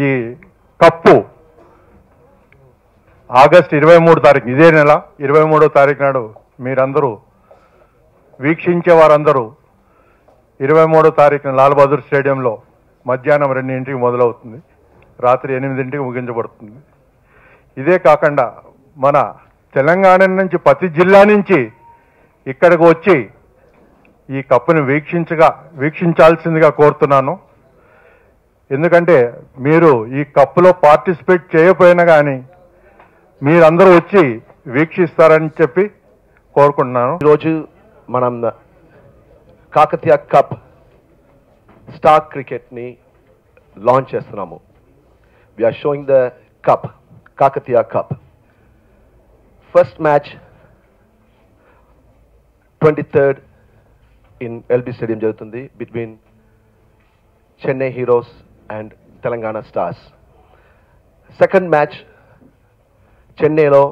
ఈ cup August 23 తారీఖు ఇదే నెల 23వ తారీఖు నాడు మీరందరూ వీక్షించే వారందరూ 23వ తారీఖున లాల్ బహదూర్ స్టేడియంలో మధ్యాహ్నం 2 మొదలవుతుంది, రాత్రి 8 ముగించబడుతుంది. ఇదే కాకుండా మన తెలంగాణ నుంచి ప్రతి జిల్లా నుంచి ఇక్కడికి వచ్చి ఈ కప్పును వీక్షించాల్సిందిగా కోరుతున్నాను. ఎందుకంటే మీరు ఈ కప్పులో పార్టిసిపేట్ చేయకపోయినా కానీ మీరందరూ వచ్చి వీక్షిస్తారని చెప్పి కోరుకుంటున్నాను. ఈరోజు మనం కాకతీయ కప్ స్టార్ క్రికెట్ని లాంచ్ చేస్తున్నాము. We're showing the cup, Kakatiya cup. First match 23rd in L B stadium జరుగుతుంది between Chennai Heroes and Telangana Stars. Second match చెన్నైలో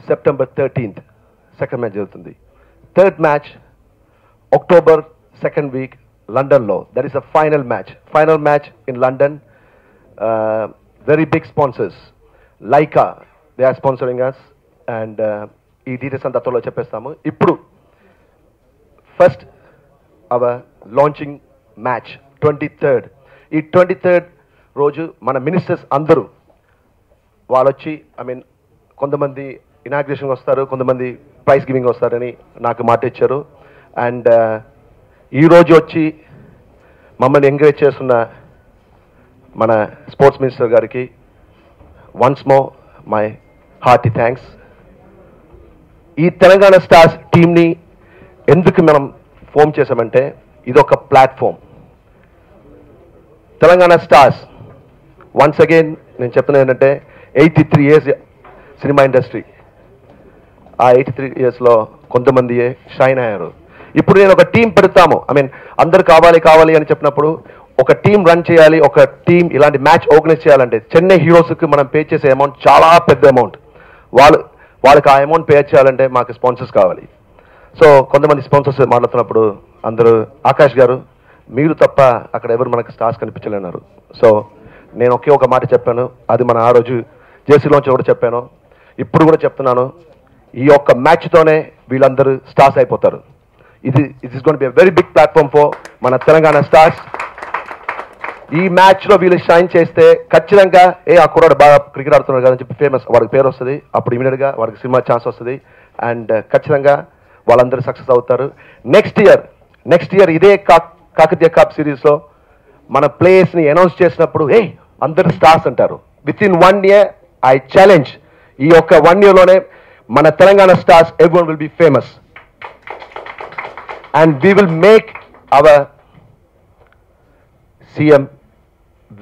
September 13th second match జరుగుతుంది. Third match October 2nd week లండన్లో. That is a final match in London. Very big sponsors, Leica, they are sponsoring us, and ఈ details అంతా త్వరలో చెప్పేస్తాము. ఇప్పుడు first hour launching match 23rd. ఈ 23rd రోజు మన ministers అందరూ వాళ్ళు వచ్చి కొంతమంది ఇనాగ్రేషన్కి వస్తారు, కొంతమంది ప్రైజ్ గివింగ్ వస్తారని నాకు మాట ఇచ్చారు. అండ్ ఈరోజు వచ్చి మమ్మల్ని ఎంకరేజ్ చేస్తున్న మన స్పోర్ట్స్ మినిస్టర్ గారికి once more my hearty thanks. ఈ తెలంగాణ స్టార్స్ టీమ్ని ఎందుకు మనం ఫామ్ చేసామంటే ఇదొక platform. Telangana stars once again నేను చెప్తున్నా ఏంటంటే 83 years సినిమా ఇండస్ట్రీ. ఆ 83 yearsలో కొంతమంది షైన్ అయ్యారు. ఇప్పుడు నేను ఒక టీం పెడతాము, అందరు కావాలి అని చెప్పినప్పుడు ఒక టీం రన్ చేయాలి, ఒక టీం ఇలాంటి మ్యాచ్ ఆర్గనైజ్ చేయాలంటే చెన్నై హీరోస్కి మనం పే చేసే అమౌంట్ చాలా పెద్ద అమౌంట్. వాళ్ళకి ఆ అమౌంట్ పే చేయాలంటే మాకు స్పాన్సర్స్ కావాలి. సో కొంతమంది స్పాన్సర్స్ మాట్లాడుతున్నప్పుడు అందరూ ఆకాష్ గారు మీరు తప్ప అక్కడ ఎవరు మనకు స్టార్స్ కనిపించలేన్నారు. సో నేను ఒక మాట చెప్పాను, అది మన ఆ రోజు జేసీలోంచి కూడా చెప్పాను, ఇప్పుడు కూడా చెప్తున్నాను, ఈ యొక్క మ్యాచ్తోనే వీళ్ళందరూ స్టార్స్ అయిపోతారు. It is gonna be a very big platform for మన తెలంగాణ స్టార్స్. ఈ మ్యాచ్లో వీళ్ళు షైన్ చేస్తే ఖచ్చితంగా ఆ కుర్రాడు బాగా క్రికెట్ ఆడుతున్నారు కదా అని చెప్పి ఫేమస్ వాడికి పేరు వస్తుంది. అప్పుడు ఇమీడియట్గా వాడికి సినిమా ఛాన్స్ వస్తుంది అండ్ ఖచ్చితంగా వాళ్ళందరూ సక్సెస్ అవుతారు. నెక్స్ట్ ఇయర్ ఇదే కాకతీయ కప్ సిరీస్లో మన ప్లేయర్స్ని అనౌన్స్ చేసినప్పుడు అందరు స్టార్స్ అంటారు. With in 1 year I challenge, ఈ యొక్క 1 yearలోనే మన Telangana stars everyone will be famous and we will make our CM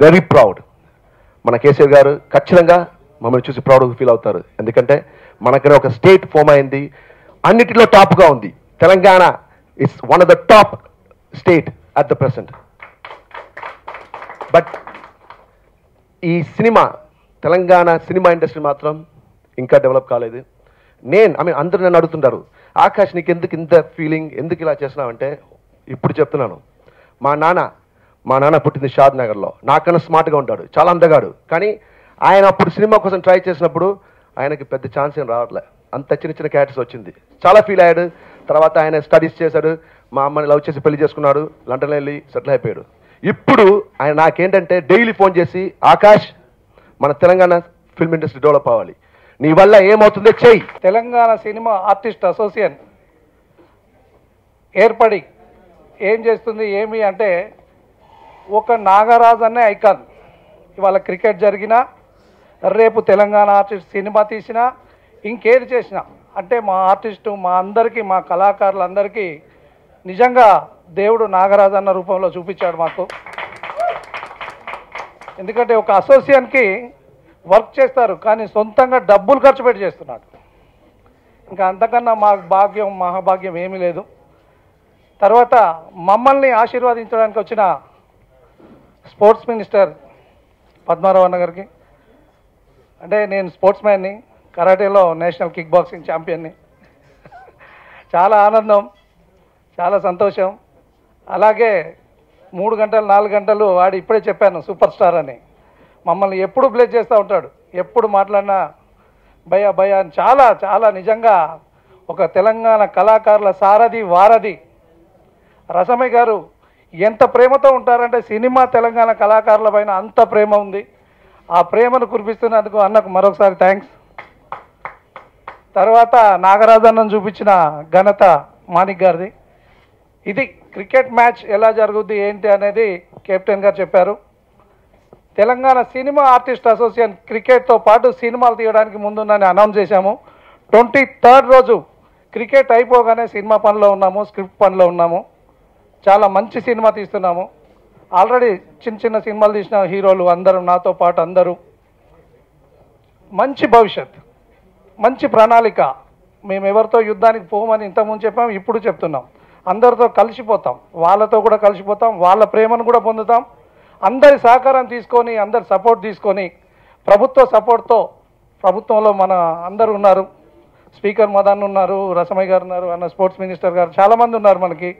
very proud. మన కేసీఆర్ గారు ఖచ్చితంగా మమ్మల్ని చూసి ప్రౌడ్గా ఫీల్ అవుతారు. ఎందుకంటే మనకనే ఒక స్టేట్ ఫామ్ అయింది, అన్నిటిలో టాప్గా ఉంది. Telangana is one of the top state at the present. But ఈ తెలంగాణ సినిమా ఇండస్ట్రీ మాత్రం ఇంకా డెవలప్ కాలేదు. అందరూ నన్ను అడుగుతుంటారు, ఆకాష్ నీకు ఎందుకు ఇంత ఫీలింగ్, ఎందుకు ఇలా చేస్తున్నావంటే ఇప్పుడు చెప్తున్నాను. మా నాన్న మా నాన్న పుట్టింది షాద్ నగర్లో. నాకన్నా స్మార్ట్గా ఉంటాడు, చాలా అందగాడు. కానీ ఆయన అప్పుడు సినిమా కోసం ట్రై చేసినప్పుడు ఆయనకి పెద్ద ఛాన్స్ ఏం రావట్లే. అంత చిన్న చిన్న క్యారెక్టర్స్ వచ్చింది. చాలా ఫీల్ అయ్యాడు. తర్వాత ఆయన స్టడీస్ చేశాడు. మా అమ్మని లవ్ చేసి పెళ్లి చేసుకున్నాడు. లండన్ వెళ్ళి సెటిల్ అయిపోయాడు. ఇప్పుడు ఆయన నాకేంటంటే డైలీ ఫోన్ చేసి, ఆకాష్ మన తెలంగాణ ఫిల్మ్ ఇండస్ట్రీ డెవలప్ అవ్వాలి, నీ వల్ల ఏమవుతుందో చెయ్యి. తెలంగాణ సినిమా ఆర్టిస్ట్ అసోసియేషన్ ఏర్పడి ఏం చేస్తుంది ఏమి అంటే, ఒక నాగరాజ్ అనే ఐకాన్. ఇవాళ క్రికెట్ జరిగినా, రేపు తెలంగాణ ఆర్టిస్ట్ సినిమా తీసినా, ఇంకేది చేసినా అంటే మా ఆర్టిస్టు, మా అందరికీ, మా కళాకారులందరికీ నిజంగా దేవుడు నాగరాజ్ అన్న రూపంలో చూపించాడు మాకు. ఎందుకంటే ఒక అసోసియేషన్కి వర్క్ చేస్తారు కానీ సొంతంగా డబ్బులు ఖర్చు పెట్టి చేస్తున్నాడు. ఇంకా అంతకన్నా మాకు భాగ్యం, మహాభాగ్యం ఏమీ లేదు. తర్వాత మమ్మల్ని ఆశీర్వదించడానికి వచ్చిన స్పోర్ట్స్ మినిస్టర్ పద్మారావు అన్న గారికి, అంటే నేను స్పోర్ట్స్ మ్యాన్ని, కరాటేలో నేషనల్ కిక్ బాక్సింగ్ ఛాంపియన్ని. చాలా ఆనందం, చాలా సంతోషం. అలాగే 3 గంటలు 4 గంటలు వాడు ఇప్పుడే చెప్పాను సూపర్ స్టార్ అని, మమ్మల్ని ఎప్పుడు బ్లెస్ చేస్తూ ఉంటాడు. ఎప్పుడు మాట్లాడినా భయ భయ అని చాలా చాలా నిజంగా ఒక తెలంగాణ కళాకారుల సారథి, వారధి. రసమయ్య గారు ఎంత ప్రేమతో ఉంటారంటే సినిమా తెలంగాణ కళాకారుల పైన అంత ప్రేమ ఉంది. ఆ ప్రేమను కురిపిస్తున్నందుకు అన్నకు మరొకసారి థ్యాంక్స్. తర్వాత నాగరాజన్నను చూపించిన ఘనత మాణిక్ గారిది. ఇది క్రికెట్ మ్యాచ్ ఎలా జరుగుద్ది ఏంటి అనేది కెప్టెన్ గారు చెప్పారు. తెలంగాణ సినిమా ఆర్టిస్ట్ అసోసియేషన్ క్రికెట్తో పాటు సినిమాలు తీయడానికి ముందుందని అనౌన్స్ చేశాము. 23rd రోజు క్రికెట్ అయిపోగానే సినిమా పనిలో ఉన్నాము, స్క్రిప్ట్ పనిలో ఉన్నాము. చాలా మంచి సినిమా తీస్తున్నాము. ఆల్రెడీ చిన్న చిన్న సినిమాలు తీసిన హీరోలు అందరూ నాతో పాటు అందరూ. మంచి భవిష్యత్, మంచి ప్రణాళిక. మేము ఎవరితో యుద్ధానికి పోమని ఇంతకుముందు చెప్పాం, ఇప్పుడు చెప్తున్నాం. అందరితో కలిసిపోతాం, వాళ్ళతో కూడా కలిసిపోతాం, వాళ్ళ ప్రేమను కూడా పొందుతాం. అందరి సహకారం తీసుకొని, అందరి సపోర్ట్ తీసుకొని, ప్రభుత్వ సపోర్ట్తో, ప్రభుత్వంలో మన అందరూ ఉన్నారు. స్పీకర్ మదన్ ఉన్నారు, రసమయ్య గారు ఉన్నారు, అన్న స్పోర్ట్స్ మినిస్టర్ గారు, చాలామంది ఉన్నారు, మనకి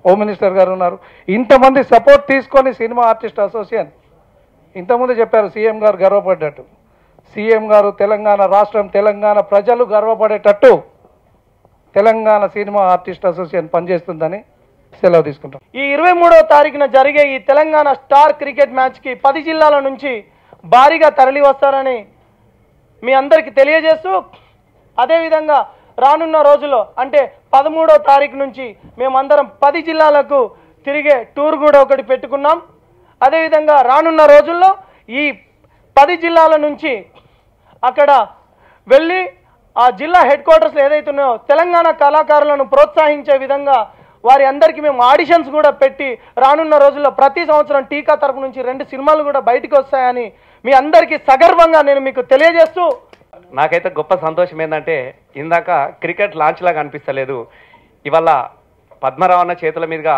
హోమ్ మినిస్టర్ గారు ఉన్నారు. ఇంతమంది సపోర్ట్ తీసుకొని సినిమా ఆర్టిస్ట్ అసోసియేషన్, ఇంతకుముందు చెప్పారు సీఎం గారు గర్వపడ్డట్టు, సీఎం గారు తెలంగాణ రాష్ట్రం, తెలంగాణ ప్రజలు గర్వపడేటట్టు తెలంగాణ సినిమా ఆర్టిస్ట్ అసోసియేషన్ పనిచేస్తుందని సెలవు తీసుకుంటాం. ఈ 23వ తారీఖున జరిగే ఈ తెలంగాణ స్టార్ క్రికెట్ మ్యాచ్కి 10 జిల్లాల నుంచి భారీగా తరలి వస్తారని మీ అందరికీ తెలియజేస్తూ, అదేవిధంగా రానున్న రోజుల్లో అంటే 13వ తారీఖు నుంచి మేమందరం 10 జిల్లాలకు తిరిగే టూర్ కూడా ఒకటి పెట్టుకున్నాం. అదేవిధంగా రానున్న రోజుల్లో ఈ 10 జిల్లాల నుంచి అక్కడ వెళ్ళి ఆ జిల్లా హెడ్ క్వార్టర్స్లో ఏదైతే ఉన్నాయో తెలంగాణ కళాకారులను ప్రోత్సహించే విధంగా వారి అందరికీ మేము ఆడిషన్స్ కూడా పెట్టి రానున్న రోజుల్లో ప్రతి సంవత్సరం టీకా తరపు నుంచి 2 సినిమాలు కూడా బయటికి వస్తాయని మీ అందరికీ సగర్వంగా నేను మీకు తెలియజేస్తూ, నాకైతే గొప్ప సంతోషం ఏంటంటే ఇందాక క్రికెట్ లాంచ్ లాగా అనిపిస్తలేదు. ఇవాళ పద్మరావు అన్న చేతుల మీదుగా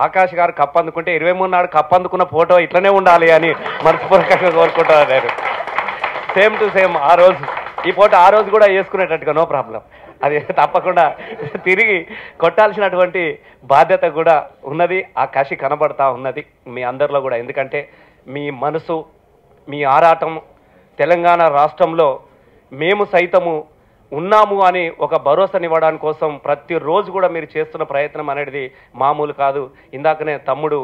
ఆకాష్ గారు కప్ అందుకుంటే 23 నాడు కప్ అందుకున్న ఫోటో ఇట్లనే ఉండాలి అని మనస్ఫూర్తిగా కోరుకుంటున్నారు. సేమ్ టు సేమ్ ఆ రోజు ఈ ఫోటో ఆ రోజు కూడా వేసుకునేటట్టుగా నో ప్రాబ్లం. అది తప్పకుండా తిరిగి కొట్టాల్సినటువంటి బాధ్యత కూడా ఉన్నది. ఆ కసి కనబడతా ఉన్నది మీ అందరిలో కూడా. ఎందుకంటే మీ మనసు, మీ ఆరాటం తెలంగాణ రాష్ట్రంలో మేము సైతము ఉన్నాము అని ఒక భరోసానివ్వడానికి కోసం ప్రతిరోజు కూడా మీరు చేస్తున్న ప్రయత్నం అనేది మామూలు కాదు. ఇందాకనే తమ్ముడు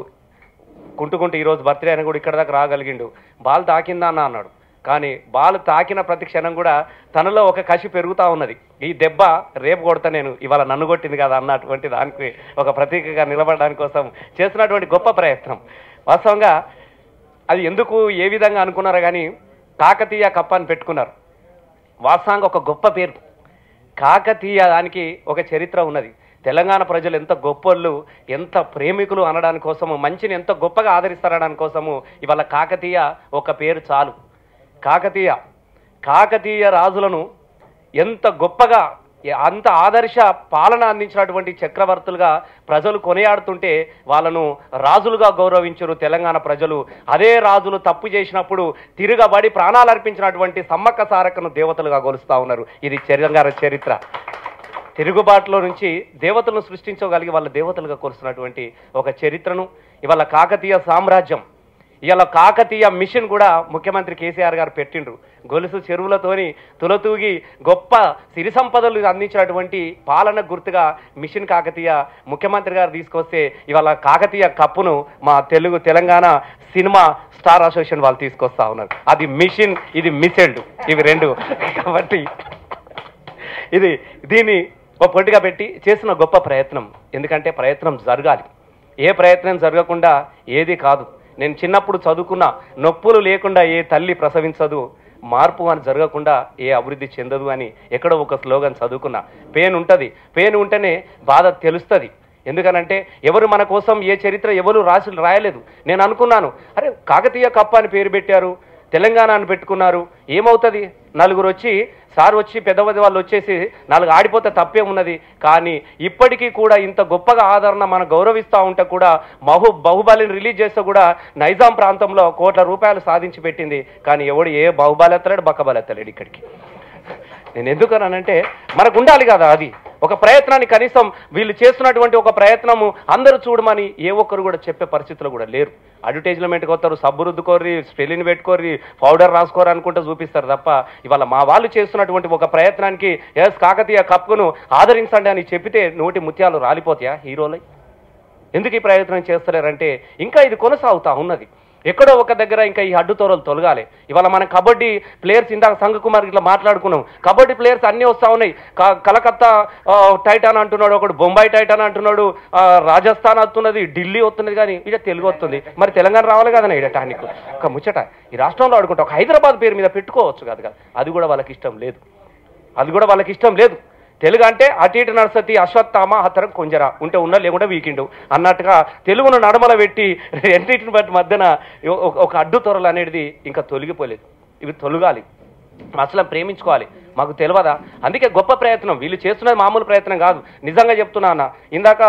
కుంటుకుంటూ ఈరోజు బర్త్డే అని కూడా ఇక్కడ దాకా రాగలిగిండు. బాల్ తాకిందా అన్న అన్నాడు. కానీ బాల్ తాకిన ప్రతి క్షణం కూడా తనలో ఒక కసి పెరుగుతూ ఉన్నది. ఈ దెబ్బ రేపు కొడతా నేను, ఇవాళ నన్ను కొట్టింది కదా అన్నటువంటి దానికి ఒక ప్రతీకగా నిలబడడానికి కోసం చేస్తున్నటువంటి గొప్ప ప్రయత్నం. వాస్తవంగా అది ఎందుకు ఏ విధంగా అనుకున్నారో కానీ కాకతీయ కప్ అని పెట్టుకున్నారు. వాస్తవంగా ఒక గొప్ప పేరు కాకతీయ, దానికి ఒక చరిత్ర ఉన్నది. తెలంగాణ ప్రజలు ఎంత గొప్పోళ్ళు, ఎంత ప్రేమికులు అనడానికి కోసము, మంచిని ఎంత గొప్పగా ఆదరిస్తారనడానికి కోసము ఇవాళ కాకతీయ ఒక పేరు చాలు. కాకతీయ రాజులను ఎంత గొప్పగా, అంత ఆదర్శ పాలన అందించినటువంటి చక్రవర్తులుగా ప్రజలు కొనియాడుతుంటే వాళ్ళను రాజులుగా గౌరవించరు తెలంగాణ ప్రజలు. అదే రాజులు తప్పు చేసినప్పుడు తిరగబడి ప్రాణాలు అర్పించినటువంటి సమ్మక్క సారక్కను దేవతలుగా కొలుస్తూ ఉన్నారు. ఇది తెలంగాణ చరిత్ర. తిరుగుబాటులో నుంచి దేవతలను సృష్టించగలిగి వాళ్ళ దేవతలుగా కొలుస్తున్నటువంటి ఒక చరిత్రను ఇవాళ కాకతీయ సామ్రాజ్యం, ఇవాళ కాకతీయ మిషన్ కూడా ముఖ్యమంత్రి కేసీఆర్ గారు పెట్టిండ్రు. గొలుసు చెరువులతోని తులతూగి గొప్ప సిరి సంపదలు అందించినటువంటి పాలన గుర్తుగా మిషన్ కాకతీయ ముఖ్యమంత్రి గారు తీసుకొస్తే ఇవాళ కాకతీయ కప్పును మా తెలంగాణ సినిమా స్టార్ అసోసియేషన్ వాళ్ళు తీసుకొస్తా ఉన్నారు. అది మిషన్, ఇది మిసైల్డ్, ఇవి రెండు. కాబట్టి దీన్ని ఒక పొట్టిగా పెట్టి చేసిన గొప్ప ప్రయత్నం. ఎందుకంటే ప్రయత్నం జరగాలి. ఏ ప్రయత్నం జరగకుండా ఏది కాదు. నేను చిన్నప్పుడు చదువుకున్న నొప్పులు లేకుండా ఏ తల్లి ప్రసవించదు, మార్పు అని జరగకుండా ఏ అభివృద్ధి చెందదు అని ఎక్కడో ఒక స్లోగన్ చదువుకున్నా. పెయిన్ ఉంటుంది, పెయిన్ ఉంటేనే బాధ తెలుస్తుంది. ఎందుకనంటే ఎవరు మన కోసం ఏ చరిత్ర ఎవరు రాయలేదు. నేను అనుకున్నాను, అరే కాకతీయ కప్ప అని పేరు పెట్టారు, తెలంగాణ అని పెట్టుకున్నారు, ఏమవుతుంది? నలుగురు వచ్చి సార్ వచ్చి పెద్ద వాళ్ళు వచ్చేసి నాలుగు ఆడిపోతే తప్పే ఉన్నది. కానీ ఇప్పటికీ కూడా ఇంత గొప్పగా ఆదరణ మనం గౌరవిస్తూ ఉంటే కూడా బాహుబలిని రిలీజ్ చేస్తే కూడా నైజాం ప్రాంతంలో కోట్ల రూపాయలు సాధించి పెట్టింది. కానీ ఎవడు ఏ బాహుబలి ఎత్తలేడు, బక్కబలి ఎత్తలేడు ఇక్కడికి. నేను ఎందుకనంటే మనకు ఉండాలి కదా అది ఒక ప్రయత్నాన్ని. కనీసం వీళ్ళు చేస్తున్నటువంటి ఒక ప్రయత్నము అందరూ చూడమని ఏ ఒక్కరు కూడా చెప్పే పరిస్థితులు కూడా లేరు. అడ్వర్టైజ్మెంట్కి వస్తారు, సబ్బు రుద్దుకోర్రి, స్పెల్లిని పెట్టుకోర్రి, పౌడర్ రాసుకోరు అనుకుంటూ చూపిస్తారు తప్ప ఇవాళ మా వాళ్ళు చేస్తున్నటువంటి ఒక ప్రయత్నానికి కాకతీయ కప్పును ఆదరించండి అని చెప్పితే నోటి ముత్యాలు రాలిపోతాయా హీరోలై? ఎందుకు ఈ ప్రయత్నం చేస్తలేరంటే ఇంకా ఇది కొనసాగుతా ఉన్నది. ఎక్కడో ఒక దగ్గర ఇంకా ఈ అడ్డుతోరలు తొలగాలి. ఇవాళ మనం కబడ్డీ ప్లేయర్స్ ఇందాక సంఘకుమార్ ఇట్లా మాట్లాడుకున్నాం. కబడ్డీ ప్లేయర్స్ అన్నీ వస్తూ ఉన్నాయి. కలకత్తా టైటాన్ అంటున్నాడు, ఒకడు బొంబాయి టైటాన్ అంటున్నాడు, రాజస్థాన్ వస్తున్నది, ఢిల్లీ వస్తున్నది, కానీ ఇక తెలుగు వస్తుంది. మరి తెలంగాణ రావాలి కదా ఇడ టానిక్ ఒక ముచ్చట. ఈ రాష్ట్రంలో ఆడుకుంటే ఒక హైదరాబాద్ పేరు మీద పెట్టుకోవచ్చు కదా. అది కూడా వాళ్ళకి ఇష్టం లేదు. తెలుగు అంటే అటు ఇటు నడుసతి అశ్వత్థామ హతరం కొంజరా ఉంటే ఉన్నా లేకుండా వీకిండు అన్నట్టుగా తెలుగును నడమల పెట్టి రెండింటిని బట్టి మధ్యన ఒక అడ్డు తొరలు అనేది ఇంకా తొలగిపోలేదు. ఇవి తొలగాలి. అసలు ప్రేమించుకోవాలి. మాకు తెలియదా? అందుకే గొప్ప ప్రయత్నం వీళ్ళు చేస్తున్నది మామూలు ప్రయత్నం కాదు. నిజంగా చెప్తున్నా అన్న, ఇందాక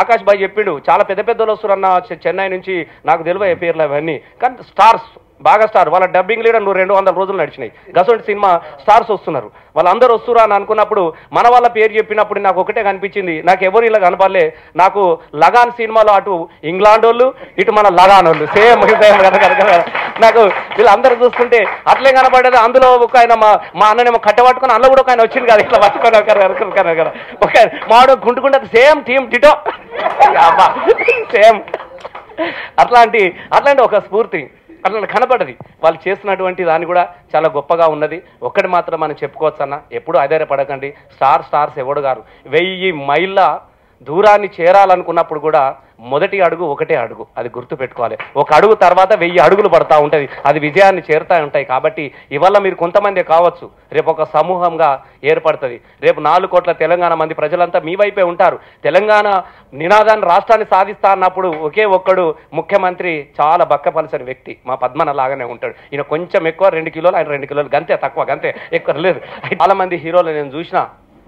ఆకాష్ భాయ్ చెప్పిండు చాలా పెద్ద పెద్దలు వస్తురన్న చెన్నై నుంచి, నాకు తెలియ పేర్లు అవన్నీ. కానీ స్టార్స్ బాగా స్టార్ వాళ్ళ డబ్బింగ్ లీడర్ 200 రోజులు నడిచినాయి. గసంటి సినిమా స్టార్స్ వస్తున్నారు. వాళ్ళందరూ వస్తురా అని అనుకున్నప్పుడు మన వాళ్ళ పేరు చెప్పినప్పుడు నాకు ఒకటే కనిపించింది, నాకు ఎవరు ఇలా కనపడలే. నాకు లగాన్ సినిమాలో అటు ఇంగ్లాండ్ వాళ్ళు, ఇటు మన లగాన్ వాళ్ళు సేమ్ నాకు వీళ్ళందరూ చూస్తుంటే అట్లే కనపడేది. అందులో ఒక ఆయన మా అన్ననేమో కట్టబట్టుకుని అందులో కూడా ఒక ఆయన వచ్చింది కదా ఇట్లా పట్టుకొని కదా ఒక మాడు గుంటుకుంటే సేమ్ టీమ్ డిటో సేమ్ అట్లాంటి ఒక స్ఫూర్తి అట్లా కనపడది. వాళ్ళు చేస్తున్నటువంటి దాన్ని కూడా చాలా గొప్పగా ఉన్నది. ఒక్కటి మాత్రం మనం చెప్పుకోవచ్చు అన్న, ఎప్పుడు ఆధారపడకండి. స్టార్స్ ఎవడు గారు 1000 మైళ్ళ దూరాన్ని చేరాలనుకున్నప్పుడు కూడా మొదటి అడుగు ఒకటే అడుగు, అది గుర్తు పెట్టుకోవాలి. ఒక అడుగు తర్వాత 1000 అడుగులు పడతా ఉంటుంది, అది విజయాన్ని చేరుతూ ఉంటాయి. కాబట్టి ఇవాళ మీరు కొంతమంది కావచ్చు, రేపు ఒక సమూహంగా ఏర్పడుతుంది. రేపు 4 కోట్ల తెలంగాణ మంది ప్రజలంతా మీ వైపే ఉంటారు. తెలంగాణ నినాదాన్ని రాష్ట్రాన్ని సాధిస్తా అన్నప్పుడు ఒకే ఒక్కడు ముఖ్యమంత్రి, చాలా బక్కపలసని వ్యక్తి, మా పద్మన లాగానే ఉంటాడు. ఈయన కొంచెం ఎక్కువ 2 కిలోలు, ఆయన 2 కిలోలు, గంతే తక్కువ, గంతే ఎక్కువ లేదు. చాలా మంది హీరోలు నేను చూసిన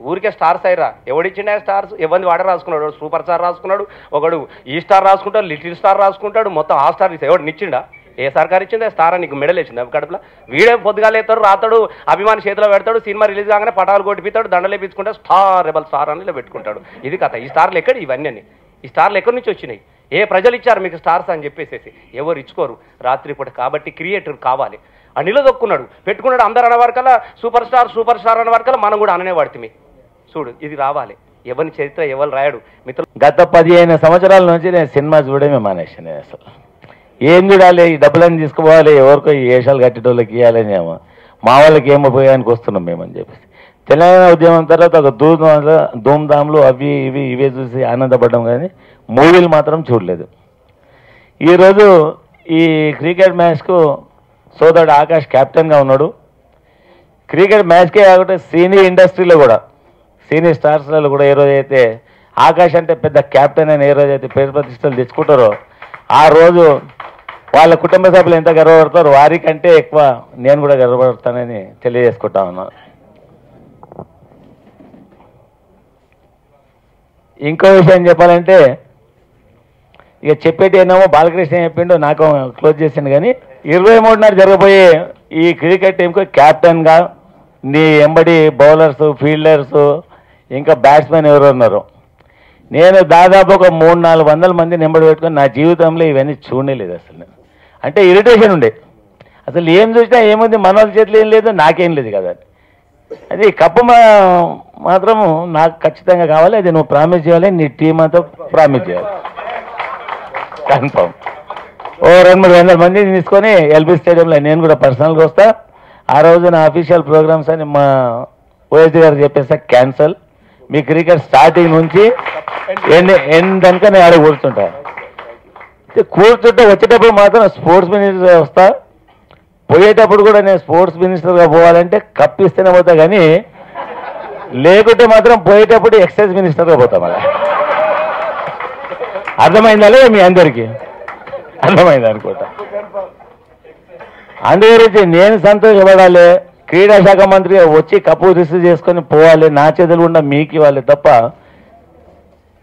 ఊరికే స్టార్స్ అయ్యారా. ఎవడిచ్చిండే స్టార్స్? ఎవరిని వాడ రాసుకున్నాడు. సూపర్ స్టార్ రాసుకున్నాడు, ఒకడు ఈ స్టార్ రాసుకుంటాడు, లిటిల్ స్టార్ రాసుకుంటాడు, మొత్తం ఆ స్టార్ ఎవడు ఇచ్చిండా? ఏ సర్కార్ ఇచ్చిందే స్టార్ అని నీకు మెడల్ వేసింది కడుపులో? వీడే పొద్దుగా లేతాడు, రాతాడు, అభిమాని చేతిలో పెడతాడు, సినిమా రిలీజ్ కాగానే పటాలు కొట్టిపిస్తాడు, దండలేపించుకుంటే స్టార్ రెబల్ స్టార్ అని పెట్టుకుంటాడు. ఇది కథ. ఈ స్టార్లు ఎక్కడి ఇవన్నీ? ఈ స్టార్లు ఎక్కడి నుంచి వచ్చినాయి? ఏ ప్రజలు ఇచ్చారు మీకు స్టార్స్ అని చెప్పేసేసి? ఎవరు ఇచ్చుకోరు రాత్రిపూట. కాబట్టి క్రియేటర్ కావాలి. ఆ నిలదొక్కున్నాడు, పెట్టుకున్నాడు. అందరు అనేవారికల్లా సూపర్ స్టార్ అనేవారికల్లా మనం కూడా అనేవాడుతుంది. చూడు, ఇది రావాలి. ఎవరి చరిత్ర ఎవరు రాయడు. మిత్రులు, గత 15 సంవత్సరాల నుంచి నేను సినిమా చూడమే మానేసాను. అసలు ఏం చూడాలి? ఈ డబ్బులన్నీ తీసుకుపోవాలి, ఎవరికో ఈ వేషాలు కట్టేటోళ్ళకి ఇవ్వాలని ఏమో, మా వాళ్ళకి ఏమో ఉపయోగానికి వస్తున్నాం మేమని చెప్పేసి. తెలంగాణ ఉద్యమం తర్వాత ఒక ధూమ్ధామ్లు అవి ఇవే చూసి ఆనందపడ్డాం, కానీ మూవీలు మాత్రం చూడలేదు. ఈరోజు ఈ క్రికెట్ మ్యాచ్కు సోదరుడు ఆకాష్ కెప్టెన్గా ఉన్నాడు. క్రికెట్ మ్యాచ్కే కాకుండా సినీ ఇండస్ట్రీలో కూడా, సీనియర్ స్టార్స్లలో కూడా ఏ రోజైతే ఆకాష్ అంటే పెద్ద క్యాప్టెన్ అని ఏ రోజైతే పేరు ప్రతిష్టలు తెచ్చుకుంటారో ఆ రోజు వాళ్ళ కుటుంబ సభ్యులు ఎంత గర్వపడతారో వారికంటే ఎక్కువ నేను కూడా గర్వపడతానని తెలియజేసుకుంటా ఉన్నాను. ఇంకో విషయం చెప్పాలంటే, ఇక చెప్పేటి ఏమో బాలకృష్ణ చెప్పిండు, నాకు క్లోజ్ చేసిండు. కానీ 23 జరగబోయే ఈ క్రికెట్ టీంకు క్యాప్టెన్గా నీ ఎంబడి బౌలర్స్, ఫీల్డర్స్, ఇంకా బ్యాట్స్మెన్ ఎవరు ఉన్నారు. నేను దాదాపు ఒక 300-400 మంది నెంబర్ పెట్టుకొని నా జీవితంలో ఇవన్నీ చూడలేదు అసలు నేను. అంటే ఇరిటేషన్ ఉండే, అసలు ఏం చూసినా ఏముంది, మన వాళ్ళ చేతిలో ఏం లేదు, నాకేం లేదు కదా. అది కప్పు మాత్రము నాకు ఖచ్చితంగా కావాలి, అది నువ్వు ప్రామిస్ చేయాలి, నీ టీం అంతా ప్రామిస్ చేయాలి కన్ఫర్మ్. ఓ 200-300 మందిని తీసుకొని ఎల్బీ స్టేడియంలో నేను కూడా పర్సనల్గా వస్తా. ఆ రోజు నా అఫీషియల్ ప్రోగ్రామ్స్ అని మా ఓఎస్డీ గారు చెప్పేస్తా క్యాన్సల్. మీ క్రికెట్ స్టార్టింగ్ నుంచి ఎండ్ కనుక నేను ఆడ కూర్చుంటా. కూర్చుంటే వచ్చేటప్పుడు మాత్రం స్పోర్ట్స్ మినిస్టర్ వస్తా, పోయేటప్పుడు కూడా నేను స్పోర్ట్స్ మినిస్టర్గా పోవాలంటే కప్ ఇస్తేనే పోతా, కానీ లేకుంటే మాత్రం పోయేటప్పుడు ఎక్సైజ్ మినిస్టర్గా పోతా. మళ్ళీ అర్థమైందా మీ అందరికీ? అర్థమైంది అనుకుంటా. అందుగురించి నేను సంతోషపడాలి, క్రీడా శాఖ మంత్రిగా వచ్చి కప్పు రిసీవ్ చేసుకొని పోవాలి, నా చేతులు కూడా మీకు ఇవ్వాలి తప్ప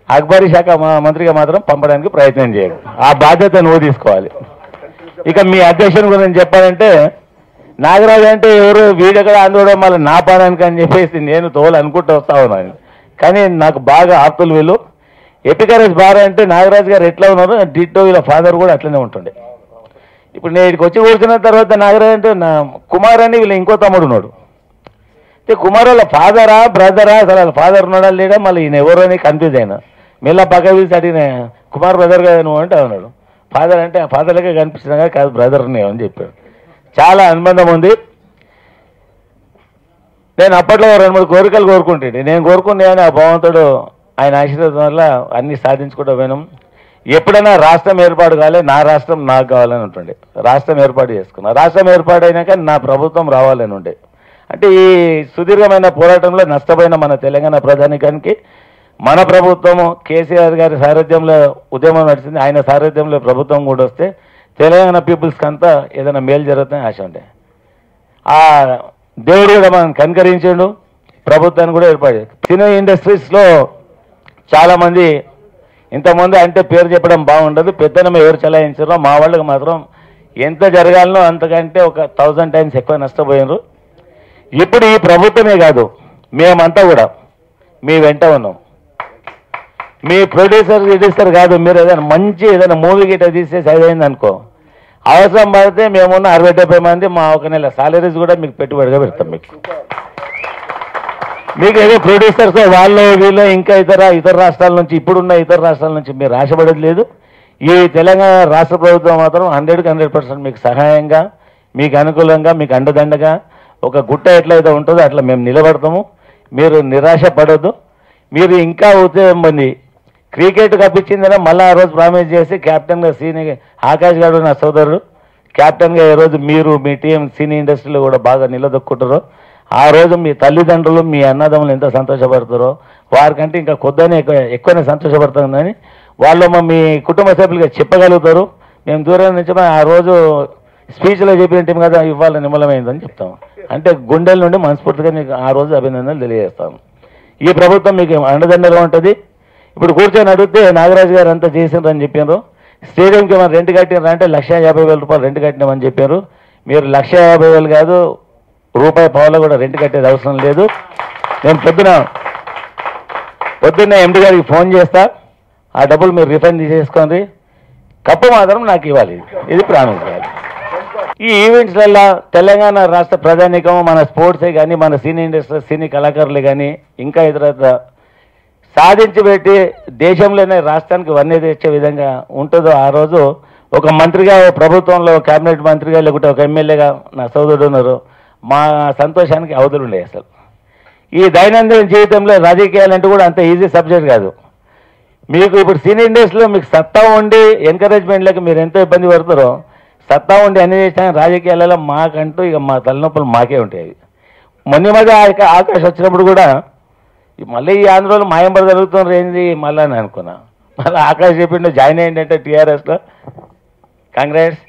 అక్బరీ శాఖ మంత్రిగా మాత్రం పంపడానికి ప్రయత్నం చేయడు. ఆ బాధ్యత నువ్వు తీసుకోవాలి. ఇక మీ అధ్యక్షుని గురించి చెప్పాలంటే, నాగరాజు అంటే ఎవరు వీడెక్కడ అందుకోవడం మళ్ళీ నా పనానికి అని చెప్పేసి నేను తోలు అనుకుంటూ వస్తా ఉన్నాను. కానీ నాకు బాగా ఆప్తులు వీళ్ళు. ఎపికరేజ్ బాగా అంటే నాగరాజు గారు ఎట్లా ఉన్నారో డిట్టో వీళ్ళ ఫాదర్ కూడా అట్లనే ఉంటుండే. ఇప్పుడు నేను ఇక్కడికి వచ్చి కూర్చున్న తర్వాత నాగరాజు అంటే నా కుమార్ అని వీళ్ళ ఇంకో తమ్ముడు ఉన్నాడు. కుమార్ వాళ్ళ ఫాదరా బ్రదరా, అసలు వాళ్ళ ఫాదర్ ఉన్నాడా లేడా, మళ్ళీ ఈయన ఎవరు అని కన్ఫ్యూజ్ అయినా. మెల్ల పక్క పిలిచి అడిగిన, కుమార్ బ్రదర్ కదా నువ్వు అంటే అన్నాడు. ఫాదర్ అంటే ఆ ఫాదర్లకే కనిపిస్తున్నా కదా, కాదు బ్రదర్ని అని చెప్పాడు. చాలా అనుబంధం ఉంది. నేను అప్పట్లో 2-3 కోరికలు కోరుకుంటుండే. నేను కోరుకున్నాను, ఆ భగవంతుడు ఆయన ఆశీర్వాదం వల్ల అన్ని సాధించుకుంటూ పోయినాం. ఎప్పుడైనా రాష్ట్రం ఏర్పాటు కావాలి, నా రాష్ట్రం నాకు కావాలని ఉంటుండే. రాష్ట్రం ఏర్పాటు చేసుకున్నా. రాష్ట్రం ఏర్పాటు అయినాక నా ప్రభుత్వం రావాలని ఉండే. అంటే ఈ సుదీర్ఘమైన పోరాటంలో నష్టపోయిన మన తెలంగాణ ప్రజానికానికి మన ప్రభుత్వము కేసీఆర్ గారి సారథ్యంలో ఉద్యమం నడిచింది. ఆయన సారథ్యంలో ప్రభుత్వం కూడా వస్తే తెలంగాణ పీపుల్స్కి అంతా ఏదైనా మేలు జరుగుతుందని ఆశ ఉండే. ఆ దేవుడు కూడా మనం కనికరించాడు, ప్రభుత్వాన్ని కూడా ఏర్పాటు చేశాడు. సినీ ఇండస్ట్రీస్లో చాలామంది ఇంతకుముందు అంటే పేరు చెప్పడం బాగుండదు, పెద్దనం ఎవరు చలాయించారో మా వాళ్ళకి మాత్రం ఎంత జరగాలనో అంతకంటే ఒక 1000 times ఎక్కువ నష్టపోయినారు. ఇప్పుడు ఈ ప్రభుత్వమే కాదు, మేమంతా కూడా మీ వెంట ఉన్నాం. మీ ప్రొడ్యూసర్ కాదు, మీరు ఏదైనా మూవీ గిట్ట తీసేసి అదైంది అనుకో, అవసరం పడితే మేమున్న 60-70 మంది మా ఒక నెల సాలరీస్ కూడా మీకు పెట్టుబడిగా పెడతాం. మీకు ఏదో ప్రొడ్యూసర్స్ వాళ్ళు వీళ్ళు ఇంకా ఇతర రాష్ట్రాల నుంచి, ఇప్పుడున్న ఇతర రాష్ట్రాల నుంచి మీరు ఆశపడేది లేదు. ఈ తెలంగాణ రాష్ట్ర ప్రభుత్వం మాత్రం 100% మీకు సహాయంగా, మీకు అనుకూలంగా, మీకు అండదండగా ఒక గుట్ట ఎట్లయితే ఉంటుందో అట్లా మేము నిలబడతాము. మీరు నిరాశ పడొద్దు. మీరు ఇంకా ఉద్యోగం మంది క్రికెట్ కప్పించిందనే మళ్ళీ ఆ రోజు ప్రామిస్ చేసి క్యాప్టెన్గా ఆకాష్ గారు నా సోదరుడు క్యాప్టెన్గా ఈ రోజు మీరు మీ టీం సినీ ఇండస్ట్రీలో కూడా బాగా నిలదొక్కుంటారో, ఆ రోజు మీ తల్లిదండ్రులు మీ అన్నదమ్ములు ఎంత సంతోషపడతారో వారికంటే ఇంకా కొద్దిగానే ఎక్కువనే సంతోషపడుతుందని వాళ్ళు మీ కుటుంబ సభ్యులుగా చెప్పగలుగుతారు. మేము దూరం నుంచి ఆ రోజు స్పీచ్లో చెప్పిన టీం కదా ఇవాళ నిమ్మలమైందని చెప్తాము. అంటే గుండెల నుండి మనస్ఫూర్తిగా మీకు ఆ రోజు అభినందనలు తెలియజేస్తాము. ఈ ప్రభుత్వం మీకు అండదండగా ఉంటుంది. ఇప్పుడు కూర్చొని అడిగితే నాగరాజు గారు అంతా చేసిండ్రని చెప్పారు. స్టేడియంకి మనం రెంట్ కట్టినారు అంటే 150,000 రూపాయలు రెంట్ కట్టినామని చెప్పారు. మీరు 150,000 కాదు, రూపాయి పావులో కూడా రెంట్ కట్టేది అవసరం లేదు. నేను పొద్దున్నే ఎండి గారికి ఫోన్ చేస్తా, ఆ డబ్బులు మీరు రిఫండ్ చేసుకోండి, కప్పు మాత్రం నాకు ఇవ్వాలి, ఇది ప్రామిస్ చేయాలి. ఈ ఈవెంట్స్లలో తెలంగాణ రాష్ట్ర ప్రజానీకం, మన స్పోర్ట్సే కానీ, మన సినీ ఇండస్ట్రీ సినీ కళాకారులే కానీ, ఇంకా ఇతర సాధించి పెట్టి దేశంలోనే రాష్ట్రానికి వన్నె తెచ్చే విధంగా ఉంటుందో ఆ రోజు ఒక మంత్రిగా, ప్రభుత్వంలో కేబినెట్ మంత్రిగా, లేకుంటే ఒక ఎమ్మెల్యేగా నా సోదరుడు ఉన్నారు. మా సంతోషానికి అవధులు ఉండే. అసలు ఈ దైనందిన జీవితంలో రాజకీయాలంటే కూడా అంత ఈజీ సబ్జెక్ట్ కాదు. మీకు ఇప్పుడు సినీ ఇండస్ట్రీలో మీకు సత్తా ఉండి ఎంకరేజ్మెంట్లకి మీరు ఎంతో ఇబ్బంది పడతారో, సత్తా ఉండి అన్ని చేసిన రాజకీయాలలో మాకంటూ ఇక మా తలనొప్పులు మాకే ఉంటాయి. మొన్న మధ్య ఆకాశం వచ్చినప్పుడు కూడా మళ్ళీ ఈ ఆంధ్రలో మాయంబడ జరుగుతుంది ఏంది మళ్ళీ అని అనుకున్నా. మళ్ళీ ఆకాశ్ చెప్పిండు జాయిన్ అయ్యిందంటే టీఆర్ఎస్లో. కాంగ్రెస్